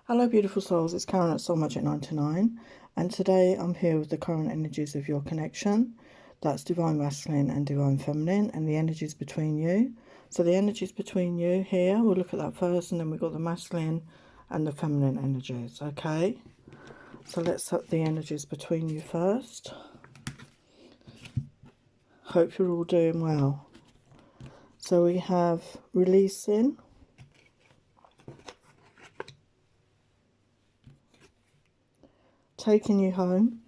Hello beautiful souls, it's Karen at Soulmates at 99 and today I'm here with the current energies of your connection. That's Divine Masculine and Divine Feminine and the energies between you. So the energies between you here, we'll look at that first, and then we've got the masculine and the feminine energies, okay? So let's set the energies between you first. Hope you're all doing well. So we have releasing, taking you home,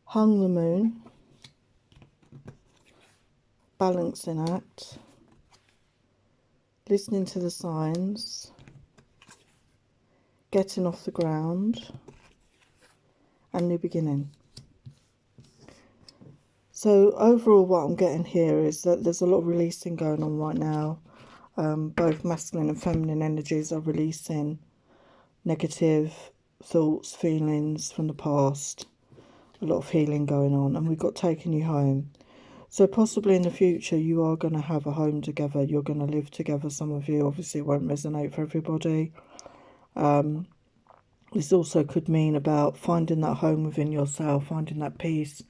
hung the moon, balancing act, listening to the signs, getting off the ground, and new beginning. So overall what I'm getting here is that there's a lot of releasing going on right now. Both masculine and feminine energies are releasing negative thoughts, feelings from the past. A lot of healing going on, and we've got taking you home. So possibly in the future you are going to have a home together, you're going to live together, some of you. Obviously it won't resonate for everybody. This also could mean about finding that home within yourself, finding that peace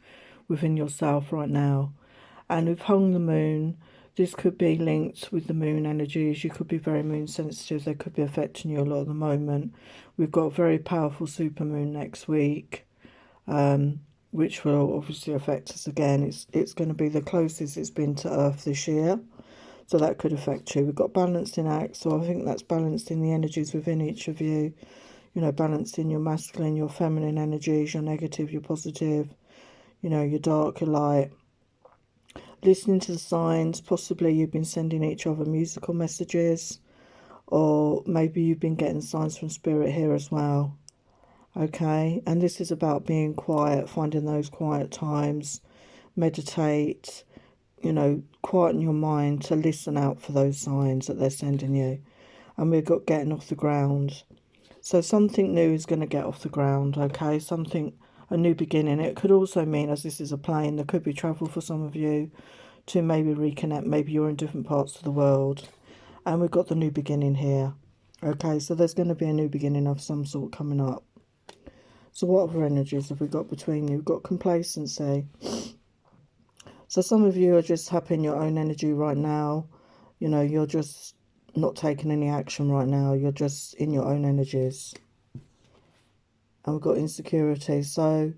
within yourself right now. And we've hung the moon. This could be linked with the moon energies. You could be very moon sensitive. They could be affecting you a lot at the moment. We've got a very powerful supermoon next week, which will obviously affect us again. It's going to be the closest it's been to Earth this year. So that could affect you. We've got balanced in act. So I think that's balanced in the energies within each of you. You know, balanced in your masculine, your feminine energies, your negative, your positive, you know, your dark, your light. Listening to the signs, possibly you've been sending each other musical messages, or maybe you've been getting signs from spirit here as well. Okay, and this is about being quiet, finding those quiet times, meditate, you know, quieten your mind to listen out for those signs that they're sending you. And we've got getting off the ground. So something new is going to get off the ground, okay? A new beginning. It could also mean, as this is a plane, there could be travel for some of you to maybe reconnect. Maybe you're in different parts of the world. And we've got the new beginning here. Okay, so there's going to be a new beginning of some sort coming up. So what other energies have we got between you? We've got complacency. So some of you are just happy in your own energy right now. You know, you're just not taking any action right now. You're just in your own energies. And we've got insecurity. So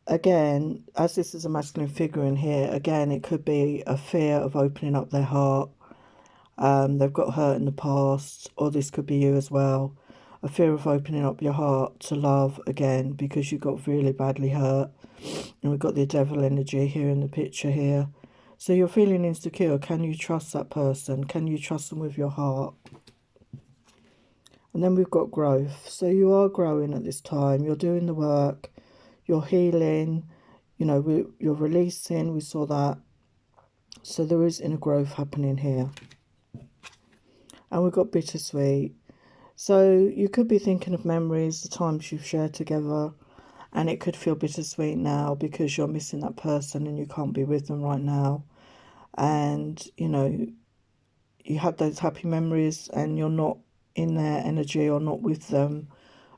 again, as this is a masculine figure in here, again, it could be a fear of opening up their heart. They've got hurt in the past, or this could be you as well. A fear of opening up your heart to love again because you got really badly hurt. And we've got the devil energy here in the picture here. So you're feeling insecure. Can you trust that person? Can you trust them with your heart? And then we've got growth. So you are growing at this time. You're doing the work. You're healing. You know, you're releasing. We saw that. So there is inner growth happening here. And we've got bittersweet. So you could be thinking of memories, the times you've shared together. And it could feel bittersweet now because you're missing that person and you can't be with them right now. And, you know, you had those happy memories and you're not in their energy or not with them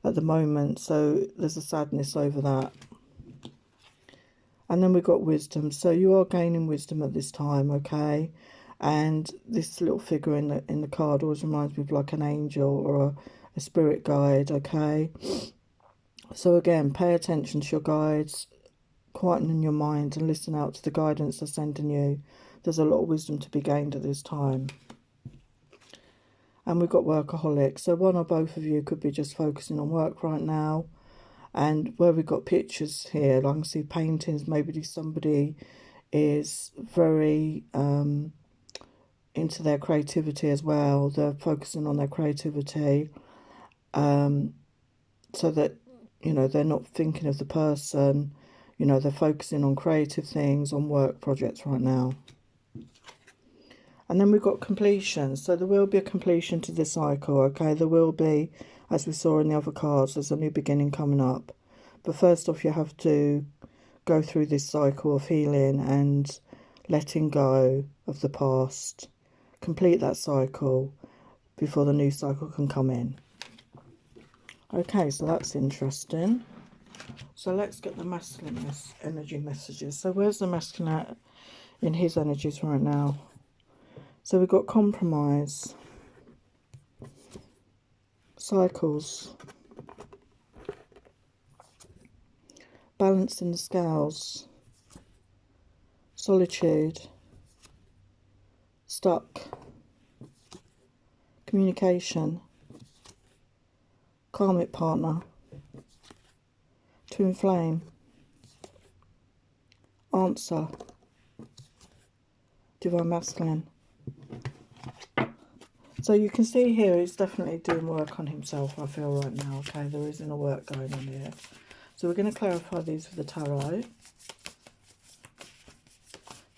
at the moment. So there's a sadness over that. And then we've got wisdom. So you are gaining wisdom at this time, okay? And this little figure in the card always reminds me of like an angel or a spirit guide, okay? So again, pay attention to your guides, quieten your mind and listen out to the guidance they're sending you. There's a lot of wisdom to be gained at this time. And we've got workaholic. So one or both of you could be just focusing on work right now. And where we've got pictures here, like I can see paintings, maybe somebody is very into their creativity as well. They're focusing on their creativity so that, you know, they're not thinking of the person. You know, they're focusing on creative things, on work projects right now. And then we've got completion. So there will be a completion to this cycle, okay? There will be, as we saw in the other cards, there's a new beginning coming up. But first off, you have to go through this cycle of healing and letting go of the past, complete that cycle before the new cycle can come in. Okay, so that's interesting. So let's get the masculine energy messages. So where's the masculine at in his energies right now? So we've got compromise, cycles, balance in the scales, solitude, stuck, communication, karmic partner, twin flame, answer, divine masculine. So you can see here he's definitely doing work on himself, I feel, right now. Okay, there is inner work going on here. So we're going to clarify these with the tarot.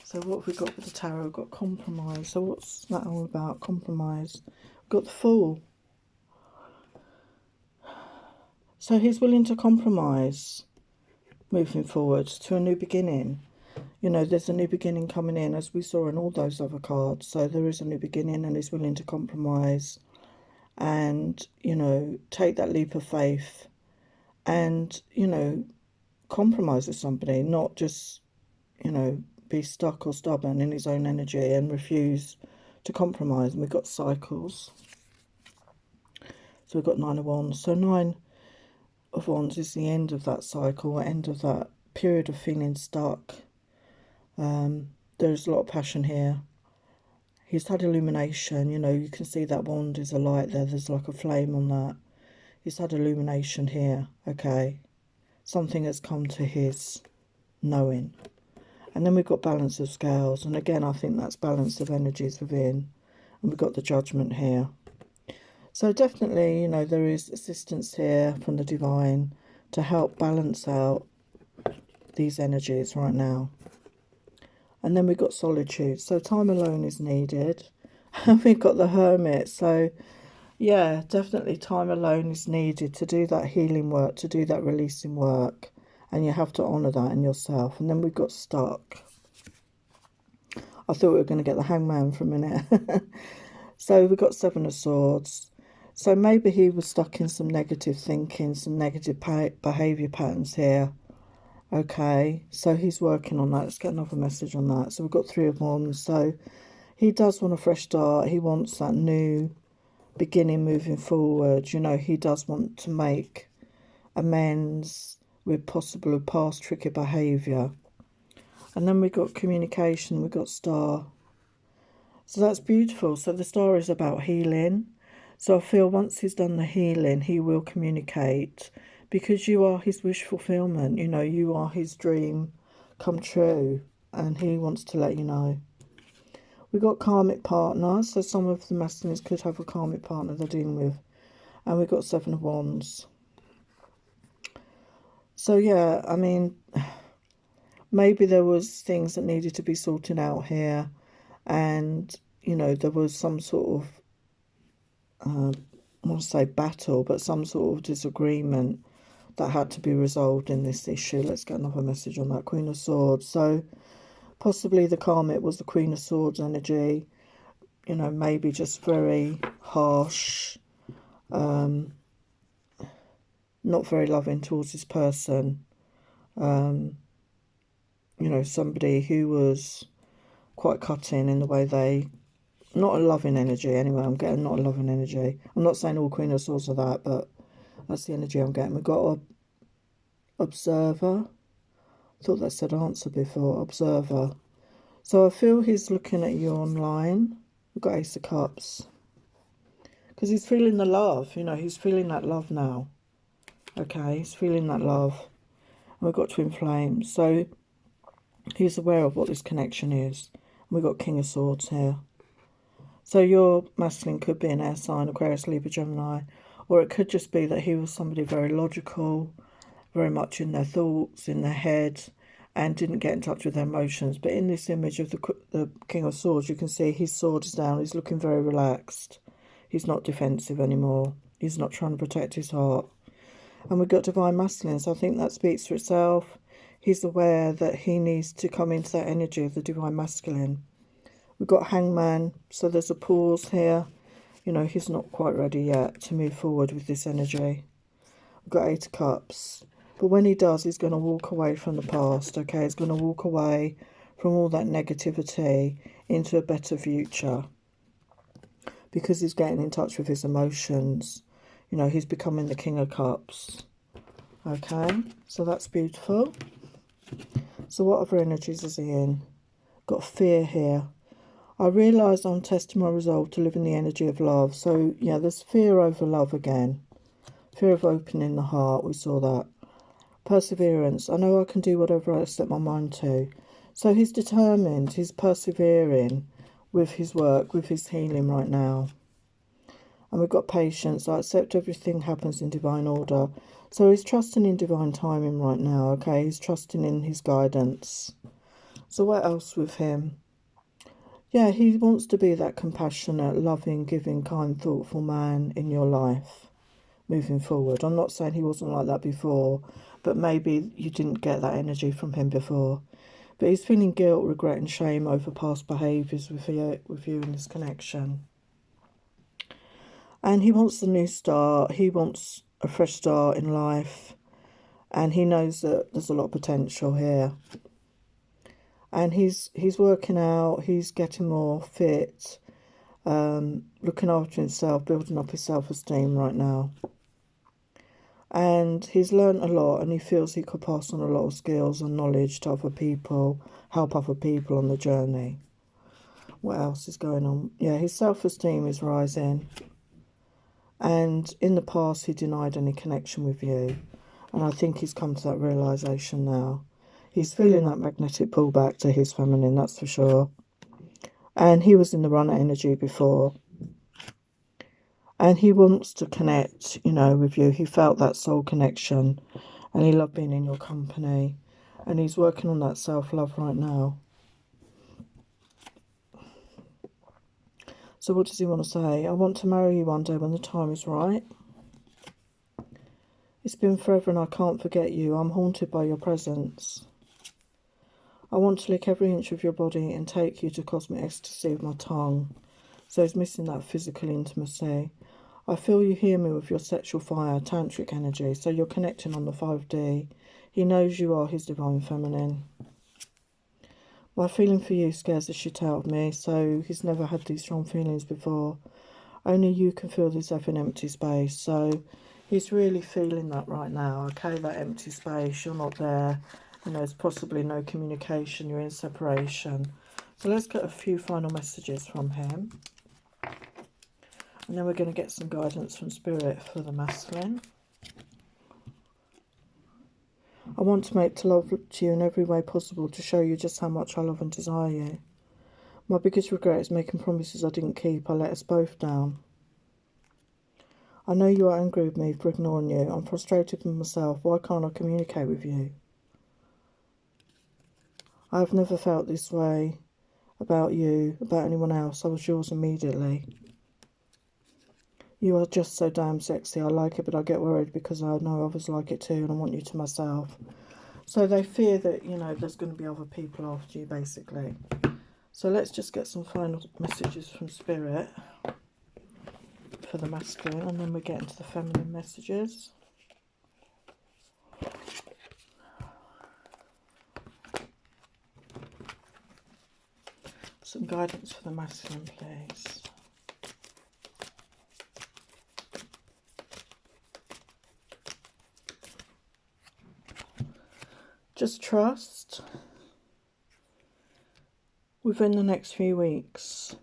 So what have we got with the tarot? We've got compromise. So what's that all about? Compromise. We've got the Fool. So he's willing to compromise moving forward to a new beginning. You know, there's a new beginning coming in, as we saw in all those other cards. So there is a new beginning, and he's willing to compromise and, you know, take that leap of faith and, you know, compromise with somebody, not just, you know, be stuck or stubborn in his own energy and refuse to compromise. And we've got cycles. So we've got 9 of Wands. So 9 of Wands is the end of that cycle, end of that period of feeling stuck. There's a lot of passion here. He's had illumination, you know, you can see that wand is a light there. There's like a flame on that. He's had illumination here, okay. Something has come to his knowing. And then we've got balance of scales. And again, I think that's balance of energies within. And we've got the judgment here. So definitely, you know, there is assistance here from the divine to help balance out these energies right now. And then we've got solitude. So time alone is needed. And we've got the Hermit. So, yeah, definitely time alone is needed to do that healing work, to do that releasing work. And you have to honour that in yourself. And then we've got stuck. I thought we were going to get the Hangman for a minute. So we've got 7 of Swords. So maybe he was stuck in some negative thinking, some negative behaviour patterns here. Okay, so he's working on that. Let's get another message on that. So we've got 3 of Wands. So he does want a fresh start. He wants that new beginning moving forward. You know, he does want to make amends with possible past tricky behaviour. And then we've got communication. We've got Star. So that's beautiful. So the Star is about healing. So I feel once he's done the healing, he will communicate. Because you are his wish fulfillment, you know, you are his dream come true, and he wants to let you know. We've got karmic partners, so some of the masculines could have a karmic partner they're dealing with. And we've got 7 of Wands. So yeah, I mean, maybe there was things that needed to be sorted out here, and, you know, there was some sort of, I want to say battle, but some sort of disagreement that had to be resolved in this issue. Let's get another message on that. Queen of Swords. So possibly the karmic was the Queen of Swords energy. You know, maybe just very harsh, not very loving towards this person. You know, somebody who was quite cutting in the way they, not a loving energy anyway. I'm getting not a loving energy. I'm not saying all Queen of Swords are that, but that's the energy I'm getting. We've got a observer. I thought that said answer before. Observer. So I feel he's looking at you online. We've got Ace of Cups. Because he's feeling the love. You know, he's feeling that love now. Okay, he's feeling that love. And we've got Twin Flames. So he's aware of what this connection is. And we've got King of Swords here. So your masculine could be an air sign, Aquarius, Libra, Gemini. Or it could just be that he was somebody very logical, very much in their thoughts, in their head, and didn't get in touch with their emotions. But in this image of the King of Swords, you can see his sword is down. He's looking very relaxed. He's not defensive anymore. He's not trying to protect his heart. And we've got Divine Masculine, so I think that speaks for itself. He's aware that he needs to come into that energy of the Divine Masculine, We've got Hangman, so there's a pause here. You know, he's not quite ready yet to move forward with this energy. We've got 8 of Cups. But when he does, he's going to walk away from the past, okay? He's going to walk away from all that negativity into a better future. Because he's getting in touch with his emotions. You know, he's becoming the King of Cups. Okay, so that's beautiful. So what other energies is he in? Got fear here. I realise I'm testing my resolve to live in the energy of love. So, yeah, there's fear over love again. Fear of opening the heart, we saw that. Perseverance. I know I can do whatever I set my mind to. So he's determined, he's persevering with his work, with his healing right now. And we've got patience. I accept everything happens in divine order. So he's trusting in divine timing right now, okay? He's trusting in his guidance. So what else with him? Yeah, he wants to be that compassionate, loving, giving, kind, thoughtful man in your life moving forward. I'm not saying he wasn't like that before, but maybe you didn't get that energy from him before. But he's feeling guilt, regret and shame over past behaviours with you in this connection. And he wants a new start. He wants a fresh start in life. And he knows that there's a lot of potential here. And he's working out. He's getting more fit. Looking after himself, building up his self-esteem right now. And he's learned a lot, and he feels he could pass on a lot of skills and knowledge to other people, help other people on the journey. What else is going on? Yeah, his self-esteem is rising. And in the past, he denied any connection with you. And I think he's come to that realisation now. He's feeling that magnetic pull back to his feminine, that's for sure. And he was in the runner energy before. And he wants to connect, you know, with you. He felt that soul connection. And he loved being in your company. And he's working on that self-love right now. So what does he want to say? I want to marry you one day when the time is right. It's been forever and I can't forget you. I'm haunted by your presence. I want to lick every inch of your body and take you to cosmic ecstasy with my tongue. So he's missing that physical intimacy. I feel you hear me with your sexual fire, tantric energy. So you're connecting on the 5D. He knows you are his divine feminine. My feeling for you scares the shit out of me. So he's never had these strong feelings before. Only you can feel this effing empty space. So he's really feeling that right now. Okay, that empty space. You're not there. And there's possibly no communication. You're in separation. So let's get a few final messages from him. And then we're going to get some guidance from Spirit for the masculine. I want to make love to you in every way possible to show you just how much I love and desire you. My biggest regret is making promises I didn't keep. I let us both down. I know you are angry with me for ignoring you. I'm frustrated with myself. Why can't I communicate with you? I have never felt this way about you, about anyone else. I was yours immediately. You are just so damn sexy. I like it, but I get worried because I know others like it too, and I want you to myself. So they fear that, you know, there's going to be other people after you, basically. So let's just get some final messages from Spirit for the masculine, and then we get into the feminine messages. Some guidance for the masculine, please. Just trust within the next few weeks.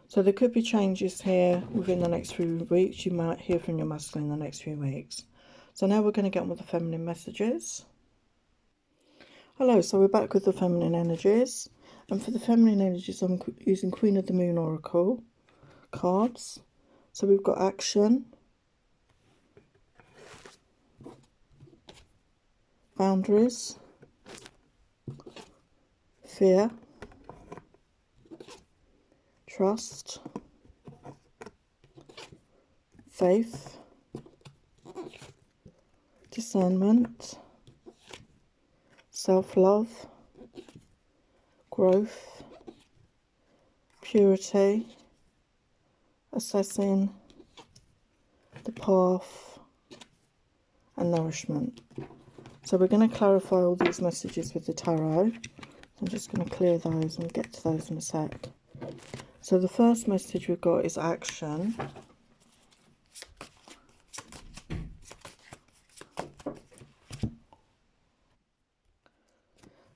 So there could be changes here within the next few weeks. You might hear from your masculine in the next few weeks. So now we're going to get on with the feminine messages. Hello, so we're back with the feminine energies. And for the feminine energies, I'm using Queen of the Moon Oracle cards. So we've got action, boundaries, fear, trust, faith, discernment, self-love, growth, purity, assessing the path, and nourishment. So we're going to clarify all these messages with the tarot. I'm just going to clear those and we'll get to those in a sec. So the first message we've got is action.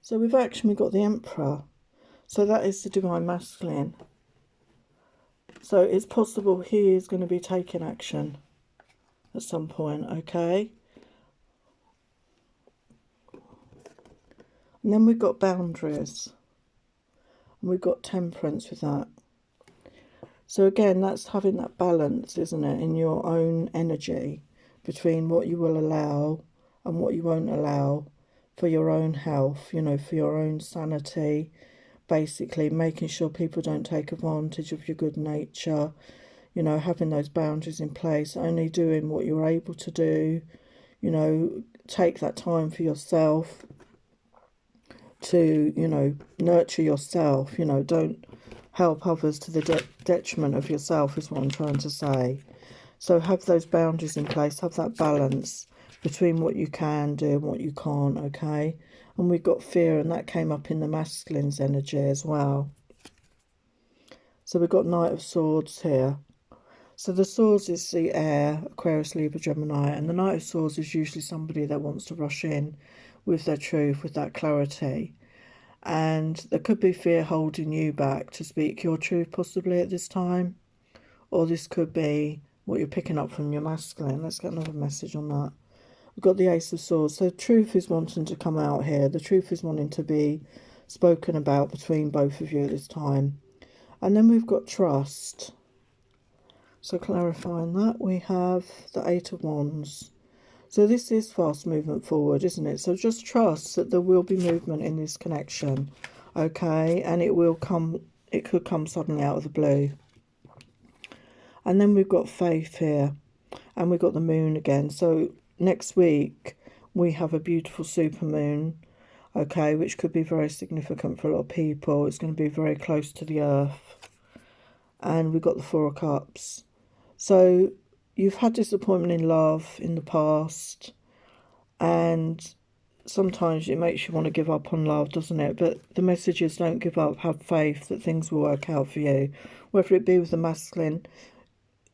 So with action we've got the Emperor. So that is the Divine Masculine. So it's possible he is going to be taking action at some point, okay? And then we've got boundaries. And we've got temperance with that. So again, that's having that balance, isn't it, in your own energy between what you will allow and what you won't allow for your own health, you know, for your own sanity, basically making sure people don't take advantage of your good nature, you know, having those boundaries in place, only doing what you're able to do, you know, take that time for yourself to, you know, nurture yourself, you know, don't help others to the detriment of yourself is what I'm trying to say. So have those boundaries in place, have that balance between what you can do and what you can't, okay? And we've got fear, and that came up in the masculine's energy as well. So we've got Knight of Swords here. So the Swords is the air, Aquarius, Libra, Gemini, and the Knight of Swords is usually somebody that wants to rush in with their truth, with that clarity. And there could be fear holding you back to speak your truth possibly at this time. Or this could be what you're picking up from your masculine. Let's get another message on that. We've got the Ace of Swords. So truth is wanting to come out here. The truth is wanting to be spoken about between both of you at this time. And then we've got trust. So clarifying that, we have the Eight of Wands. So this is fast movement forward, isn't it? So just trust that there will be movement in this connection, okay? And it will come, it could come suddenly out of the blue. And then we've got faith here, and we've got the moon again. So next week we have a beautiful super moon, okay, which could be very significant for a lot of people. It's going to be very close to the earth. And we've got the Four of Cups. So you've had disappointment in love in the past, and sometimes it makes you want to give up on love, doesn't it? But the message is don't give up, have faith that things will work out for you. Whether it be with the masculine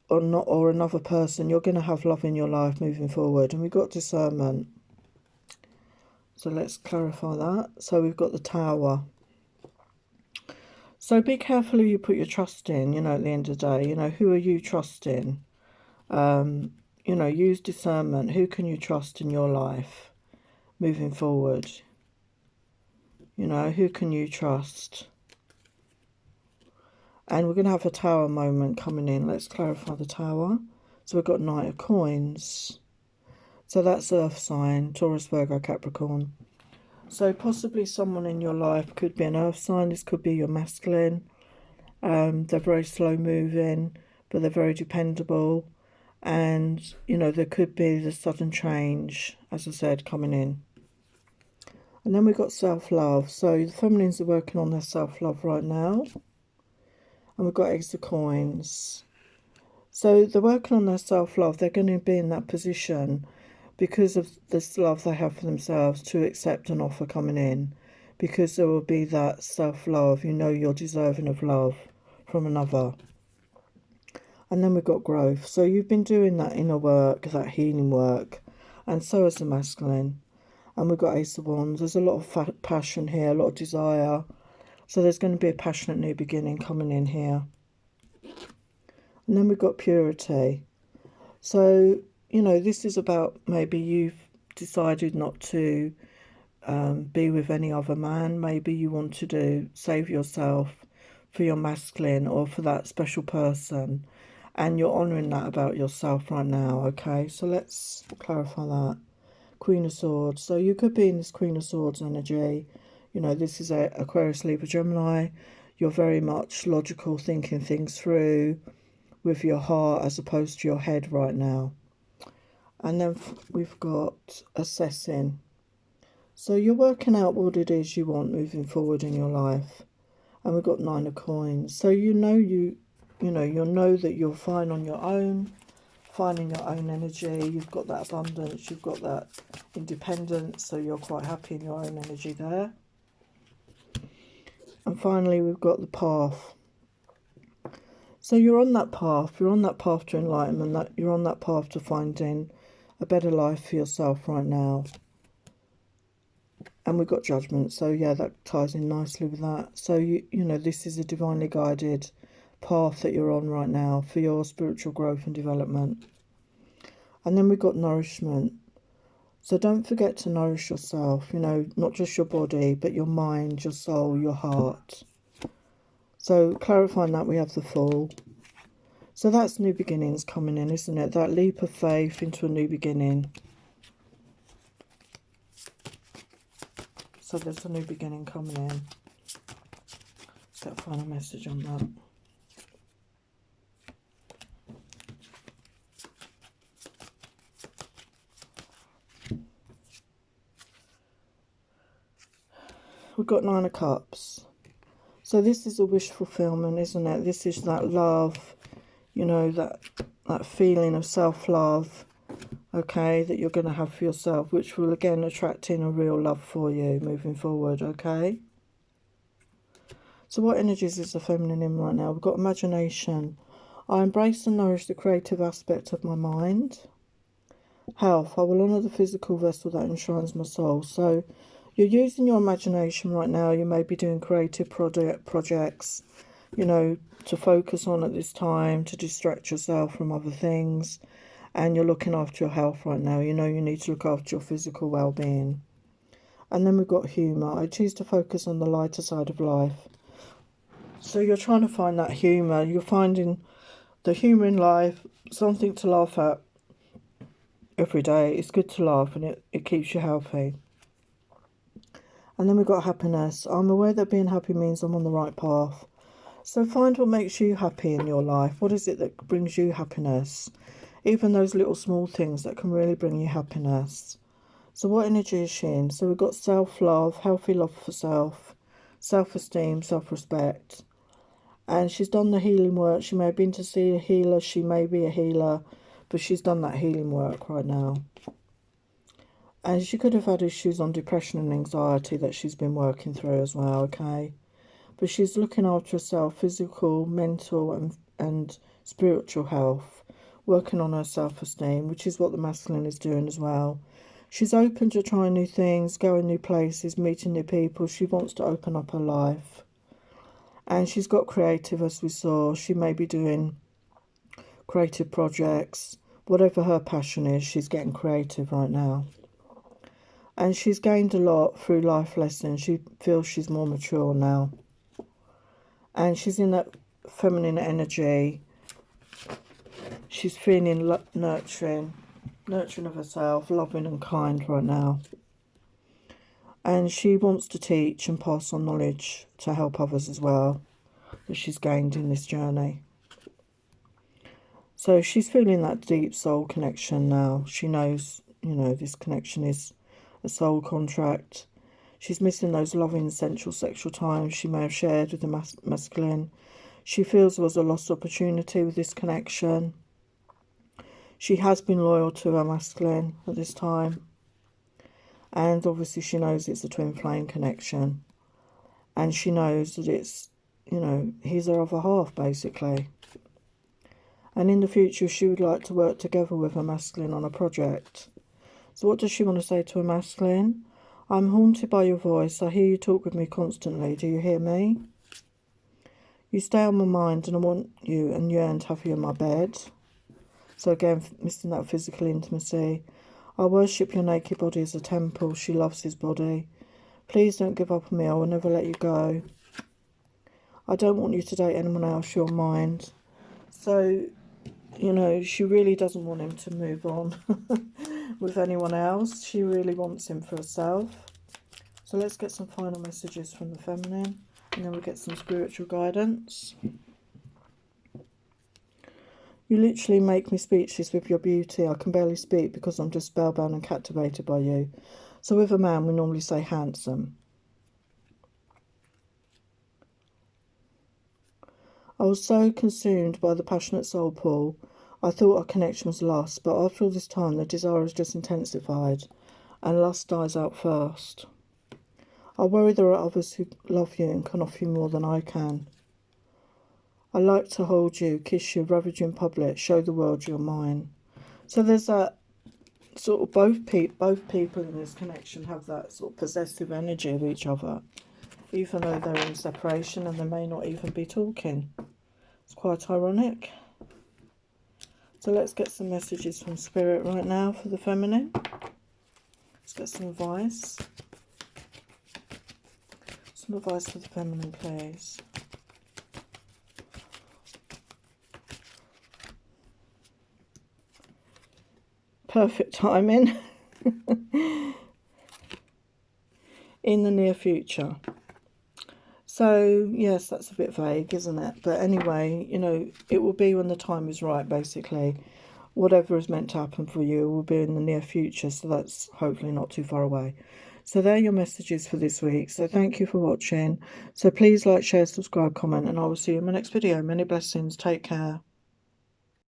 or not, or another person, you're going to have love in your life moving forward. And we've got discernment. So let's clarify that. So we've got the Tower. So be careful who you put your trust in, you know, at the end of the day. You know, who are you trusting? You know, use discernment. Who can you trust in your life moving forward? You know, who can you trust? And we're going to have a Tower moment coming in. Let's clarify the Tower. So we've got Knight of Coins. So that's Earth sign, Taurus, Virgo, Capricorn. So possibly someone in your life could be an Earth sign. This could be your masculine. They're very slow moving, but they're very dependable. And, you know, there could be the sudden change, as I said, coming in. And then we've got self-love. So the feminines are working on their self-love right now. And we've got Ace of Coins. So they're working on their self-love. They're going to be in that position because of this love they have for themselves to accept an offer coming in. Because there will be that self-love. You know you're deserving of love from another. And then we've got growth. So you've been doing that inner work, that healing work. And so has the masculine. And we've got Ace of Wands. There's a lot of passion here, a lot of desire. So there's going to be a passionate new beginning coming in here. And then we've got purity. So, you know, this is about maybe you've decided not to be with any other man. Maybe you want to save yourself for your masculine or for that special person. And you're honouring that about yourself right now, okay? So let's clarify that. Queen of Swords. So you could be in this Queen of Swords energy. You know, this is a Aquarius, Libra, Gemini. You're very much logical, thinking things through with your heart as opposed to your head right now. And then we've got assessing. So you're working out what it is you want moving forward in your life. And we've got 9 of coins. So you'll know that you're fine on your own, finding your own energy. You've got that abundance, you've got that independence, so you're quite happy in your own energy there. And finally, we've got the path. So you're on that path. You're on that path to enlightenment. That you're on that path to finding a better life for yourself right now. And we've got judgment. So yeah, that ties in nicely with that. So you know, this is a divinely guided path that you're on right now for your spiritual growth and development. And then we've got nourishment. So don't forget to nourish yourself, you know, not just your body, but your mind, your soul, your heart. So clarifying that, we have the Fool. So that's new beginnings coming in, isn't it? That leap of faith into a new beginning. So there's a new beginning coming in. Let's get a final message on that. We've got 9 of Cups. So this is a wish fulfillment, isn't it? This is that love, you know, that feeling of self-love, okay, that you're going to have for yourself, which will again attract in a real love for you moving forward, okay? So what energies is the feminine in right now? We've got imagination. I embrace and nourish the creative aspect of my mind. Health. I will honour the physical vessel that enshrines my soul. So you're using your imagination right now. You may be doing creative projects, you know, to focus on at this time, to distract yourself from other things. And you're looking after your health right now. You know you need to look after your physical well-being. And then we've got humour. I choose to focus on the lighter side of life. So you're trying to find that humour. You're finding the humour in life, something to laugh at every day. It's good to laugh and it keeps you healthy. And then we've got happiness. I'm aware that being happy means I'm on the right path. So find what makes you happy in your life. What is it that brings you happiness? Even those little small things that can really bring you happiness. So what energy is she in? So we've got self-love, healthy love for self, self-esteem, self-respect. And she's done the healing work. She may have been to see a healer. She may be a healer. But she's done that healing work right now. And she could have had issues on depression and anxiety that she's been working through as well, okay? But she's looking after herself, physical, mental and spiritual health. Working on her self-esteem, which is what the masculine is doing as well. She's open to trying new things, going new places, meeting new people. She wants to open up her life. And she's got creative, as we saw. She may be doing creative projects. Whatever her passion is, she's getting creative right now. And she's gained a lot through life lessons. She feels she's more mature now. And she's in that feminine energy. She's feeling nurturing of herself, loving and kind right now. And she wants to teach and pass on knowledge to help others as well that she's gained in this journey. So she's feeling that deep soul connection now. She knows, you know, this connection is a soul contract. She's missing those loving, sensual, sexual times she may have shared with the masculine. She feels there was a lost opportunity with this connection. She has been loyal to her masculine at this time. And obviously she knows it's a twin flame connection. And she knows that it's, you know, he's her other half, basically. And in the future, she would like to work together with her masculine on a project. So what does she want to say to her masculine? I'm haunted by your voice. I hear you talk with me constantly. Do you hear me? You stay on my mind and I want you and yearn to have you in my bed. So again, missing that physical intimacy. I worship your naked body as a temple. She loves his body. Please don't give up on me. I will never let you go. I don't want you to date anyone else. You're mine. So, you know, she really doesn't want him to move on with anyone else. She really wants him for herself. So let's get some final messages from the feminine. And then we'll get some spiritual guidance. You literally make me speechless with your beauty. I can barely speak because I'm just spellbound and captivated by you. So with a man, we normally say handsome. I was so consumed by the passionate soul pull, I thought our connection was lost, but after all this time, the desire has just intensified, and lust dies out first. I worry there are others who love you and can offer you more than I can. I like to hold you, kiss you, ravage you in public, show the world you're mine. So there's that sort of both people in this connection have that sort of possessive energy of each other, even though they're in separation and they may not even be talking. It's quite ironic. So let's get some messages from Spirit right now for the feminine. Let's get some advice. Some advice for the feminine, please. Perfect timing. In the near future. So, yes, that's a bit vague, isn't it? But anyway, you know, it will be when the time is right, basically. Whatever is meant to happen for you will be in the near future, so that's hopefully not too far away. So they're your messages for this week. So thank you for watching. So please like, share, subscribe, comment, and I will see you in my next video. Many blessings. Take care.